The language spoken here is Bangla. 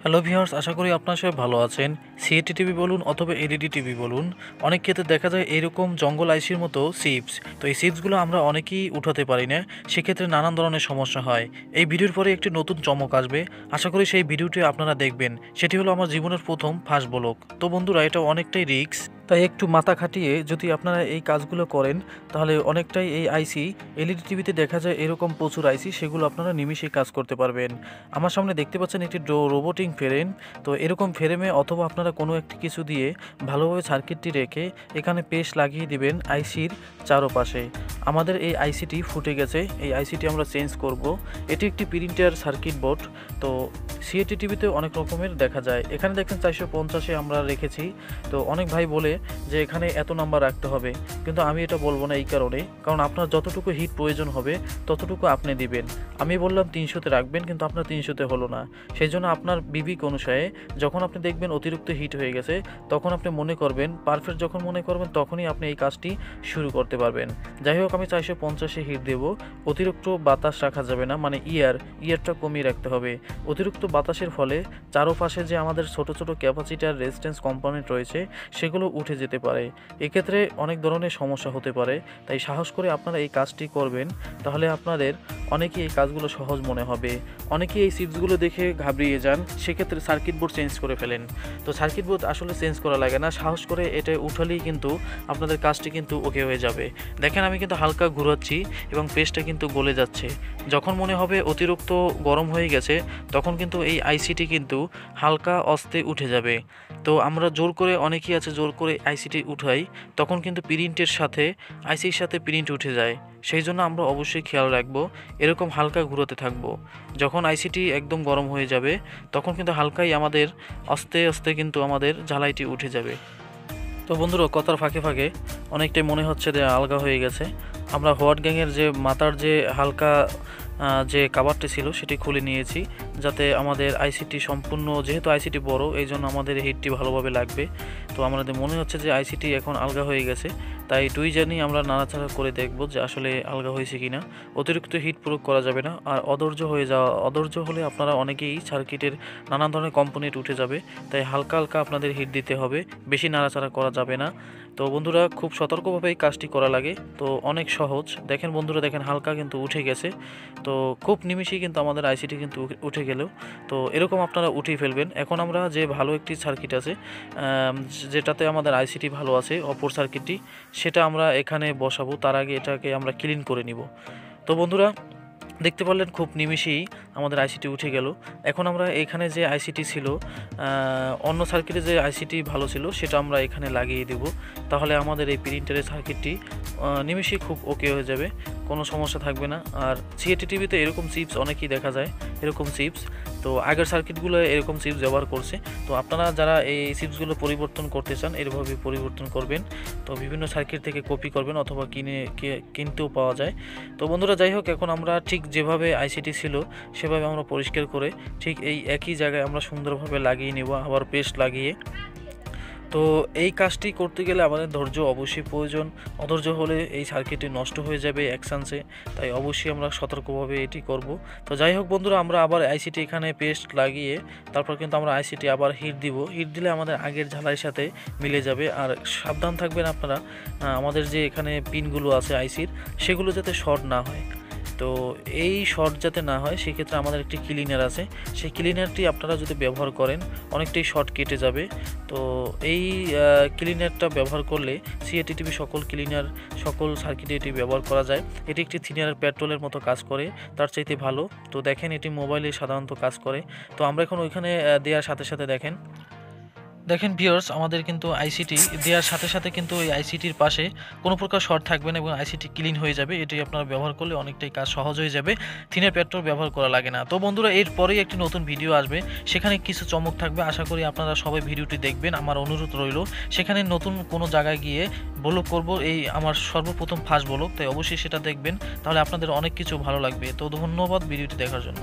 হ্যালো ভিউয়ার্স, আশা করি আপনারা সবাই ভালো আছেন। সিএটি টিভি বলুন অথবা এলইডি টিভি বলুন, অনেক ক্ষেত্রে দেখা যায় এরকম জঙ্গল আইসির মতো চিপস। তো এই চিপসগুলো আমরা অনেকেই উঠাতে পারি না, সেক্ষেত্রে নানান ধরনের সমস্যা হয়। এই ভিডিওর পরে একটি নতুন চমক আসবে, আশা করি সেই ভিডিওটি আপনারা দেখবেন। সেটি হলো আমার জীবনের প্রথম ফাঁস ব্লগ। তো বন্ধুরা, এটা অনেকটাই রিস্ক, তাই একটু মাথা খাটিয়ে যদি আপনারা এই কাজগুলো করেন তাহলে অনেকটাই এই আইসি এলইডি টিভিতে দেখা যায় এরকম প্রচুর আইসি, সেগুলো আপনারা নিমিষেই কাজ করতে পারবেন। আমার সামনে দেখতে পাচ্ছেন একটি রোবোটিক ফ্রেম। তো এরকম ফ্রেমে অথবা আপনারা কোনো একটি কিছু দিয়ে ভালোভাবে সার্কিটটি রেখে এখানে পেস্ট লাগিয়ে দিবেন আইসির চারপাশে। আমাদের এই আইসিটি ফুটে গেছে, এই আইসিটি আমরা চেঞ্জ করব। এটি একটি প্রিন্টার সার্কিট বোর্ড। তো সিএটি টিভিতে অনেক রকমের দেখা যায়। এখানে দেখেন 450-এ আমরা রেখেছি। তো অনেক ভাই বলে যে এখানে এত নাম্বার রাখতে হবে, কিন্তু আমি এটা বলবো না এই কারণে, কারণ আপনার যতটুকু হিট প্রয়োজন হবে ততটুকু আপনি দিবেন। আমি বললাম 300-তে রাখবেন, কিন্তু আপনার 300-তে হলো না। সেই জন্য আপনার বিবেক অনুসারে যখন আপনি দেখবেন অতিরিক্ত হিট হয়ে গেছে, তখন আপনি মনে করবেন পারফেক্ট, যখন মনে করবেন তখনই আপনি এই কাজটি শুরু করতে পারবেন। যাই হোক, আমি 450-এ হিট দেব। অতিরিক্ত বাতাস রাখা যাবে না, মানে ইয়ারটা কমিয়ে রাখতে হবে। অতিরিক্ত বাতাসের ফলে চারপাশে যে আমাদের ছোট ছোট ক্যাপাসিটার রেজিস্ট্যান্স কম্পোনেন্ট রয়েছে সেগুলো উঠে যেতে পারে। এক্ষেত্রে অনেক ধরনের সমস্যা হতে পারে। তাই সাহস করে আপনারা এই কাজটি করবেন, তাহলে আপনাদের অনেকেই এই কাজগুলো সহজ মনে হবে। অনেকেই এই চিপসগুলো দেখে ঘাবড়িয়ে যান, সেক্ষেত্রে সার্কিট বোর্ড চেঞ্জ করে ফেলেন। তো সার্কিট বোর্ড আসলে চেঞ্জ করা লাগে না, সাহস করে এটা উঠালেই কিন্তু আপনাদের কাজটি কিন্তু ওকে হয়ে যাবে। দেখেন, আমি কিন্তু হালকা ঘুরাচ্ছি এবং পেস্টটা কিন্তু গলে যাচ্ছে। যখন মনে হবে অতিরিক্ত গরম হয়ে গেছে, তখন কিন্তু এই আইসিটি কিন্তু হালকা আস্তে উঠে যাবে। তো আমরা জোর করে, অনেকেই আছে জোর করে আইসিটি উঠাই, তখন কিন্তু প্রিন্টের সাথে আইসির সাথে প্রিন্ট উঠে যায়। সেই জন্য আমরা অবশ্যই খেয়াল রাখবো, এরকম হালকা ঘুরাতে থাকবো। যখন আইসিটি একদম গরম হয়ে যাবে, তখন কিন্তু হালকাই আমাদের আস্তে আস্তে কিন্তু আমাদের ঝালাইটি উঠে যাবে। তো বন্ধুরা, কথার ফাঁকে ফাঁকে অনেকটাই মনে হচ্ছে যে আলগা হয়ে গেছে। আমরা হোয়াট গ্যাংয়ের যে মাথার যে হালকা যে কাভারটি ছিল সেটি খুলে নিয়েছি, যাতে আমাদের আইসিটি সম্পূর্ণ, যেহেতু আইসিটি বড়, এই জন্য আমাদের হিটটি ভালোভাবে লাগবে। তো আমাদের মনে হচ্ছে যে আইসিটি এখন আলগা হয়ে গেছে, তাই জানি আমরা নাড়াচাড়া করে দেখব যে আসলে আলগা হয়েছে কিনা। অতিরিক্ত হিট প্রয়োগ করা যাবে না, আর অধৈর্য হলে আপনারা অনেকেই সার্কিটের নানান ধরনের কম্পোনেন্ট উঠে যাবে। তাই হালকা হালকা আপনাদের হিট দিতে হবে, বেশি নাড়াচাড়া করা যাবে না। তো বন্ধুরা, খুব সতর্কভাবে এই কাজটি করা লাগে। তো অনেক সহজ। দেখেন বন্ধুরা, দেখেন হালকা কিন্তু উঠে গেছে। তো খুব নিমিষেই কিন্তু আমাদের আইসিটি কিন্তু উঠে গেল। তো এরকম আপনারা উঠিয়ে ফেলবেন। এখন আমরা যে ভালো একটি সার্কিট আছে, যেটাতে আমাদের আইসিটি ভালো আছে, অপর সার্কিটটি, সেটা আমরা এখানে বসাবো। তার আগে এটাকে আমরা ক্লিন করে নিব। তো বন্ধুরা, দেখতে পারলেন খুব নিমিষেই আমাদের আইসিটি উঠে গেল। এখন আমরা এখানে যে আইসিটি ছিল, অন্য সার্কিটে যে আইসিটি ভালো ছিল, সেটা আমরা এখানে লাগিয়ে দেব। তাহলে আমাদের এই প্রিন্টারের সার্কিটটি নিমিষেই খুব ওকে হয়ে যাবে, কোনো সমস্যা থাকবে না। আর সিএটি টিভিতে এরকম চিপস অনেকেই দেখা যায়, এরকম চিপস। তো আগের সার্কিটগুলো এরকম চিপস ব্যবহার করছে। তো আপনারা যারা এই চিপসগুলো পরিবর্তন করতে চান, এরভাবে পরিবর্তন করবেন। তো বিভিন্ন সার্কিট থেকে কপি করবেন, অথবা কিনতেও পাওয়া যায়। তো বন্ধুরা, যাই হোক, এখন আমরা ঠিক যেভাবে আইসিটি ছিল সেভাবে আমরা পরিষ্কার করে ঠিক এই একই জায়গায় আমরা সুন্দরভাবে লাগিয়ে নেব, আবার পেস্ট লাগিয়ে। তো এই কাজটি করতে গেলে আমাদের ধৈর্য অবশ্যই প্রয়োজন। অধৈর্য হলে এই সার্কিটটি নষ্ট হয়ে যাবে এক চান্সে। তাই অবশ্যই আমরা সতর্কভাবে এটি করব। তো যাই হোক বন্ধুরা, আমরা আবার আইসিটি এখানে পেস্ট লাগিয়ে তারপর কিন্তু আমরা আইসিটি আবার হিট দিব। হিট দিলে আমাদের আগের ঝালাইয়ের সাথে মিলে যাবে। আর সাবধান থাকবেন আপনারা, আমাদের যে এখানে পিনগুলো আছে আইসির, সেগুলো যাতে শর্ট না হয়। তো এই শর্ট যাতে না হয়, সেক্ষেত্রে আমাদের একটি ক্লিনার আছে, সেই ক্লিনারটি আপনারা যদি ব্যবহার করেন অনেকটাই শর্ট কেটে যাবে। তো এই ক্লিনারটা ব্যবহার করলে সিএটি টিভি সকল সার্কিটে এটি ব্যবহার করা যায়। এটি একটি থিনার পেট্রোলের মতো কাজ করে, তার চাইতে ভালো। তো দেখেন, এটি মোবাইলে সাধারণত কাজ করে। তো আমরা এখন ওইখানে দেওয়ার সাথে সাথে দেখেন ভিউয়ার্স, আমাদের কিন্তু আইসিটি দেওয়ার সাথে সাথে কিন্তু এই আইসিটির পাশে কোনো প্রকার শর্ট থাকবে না এবং আইসিটি ক্লিন হয়ে যাবে। এটি আপনারা ব্যবহার করলে অনেকটাই কাজ সহজ হয়ে যাবে, থিনের পেট্রোল ব্যবহার করা লাগে না। তো বন্ধুরা, এরপরেই একটি নতুন ভিডিও আসবে, সেখানে কিছু চমক থাকবে। আশা করি আপনারা সবাই ভিডিওটি দেখবেন, আমার অনুরোধ রইল। সেখানে নতুন কোনো জায়গায় গিয়ে ব্লগ করব, এই আমার সর্বপ্রথম ফার্স্ট ব্লগ, তাই অবশ্যই সেটা দেখবেন, তাহলে আপনাদের অনেক কিছু ভালো লাগবে। তো ধন্যবাদ ভিডিওটি দেখার জন্য।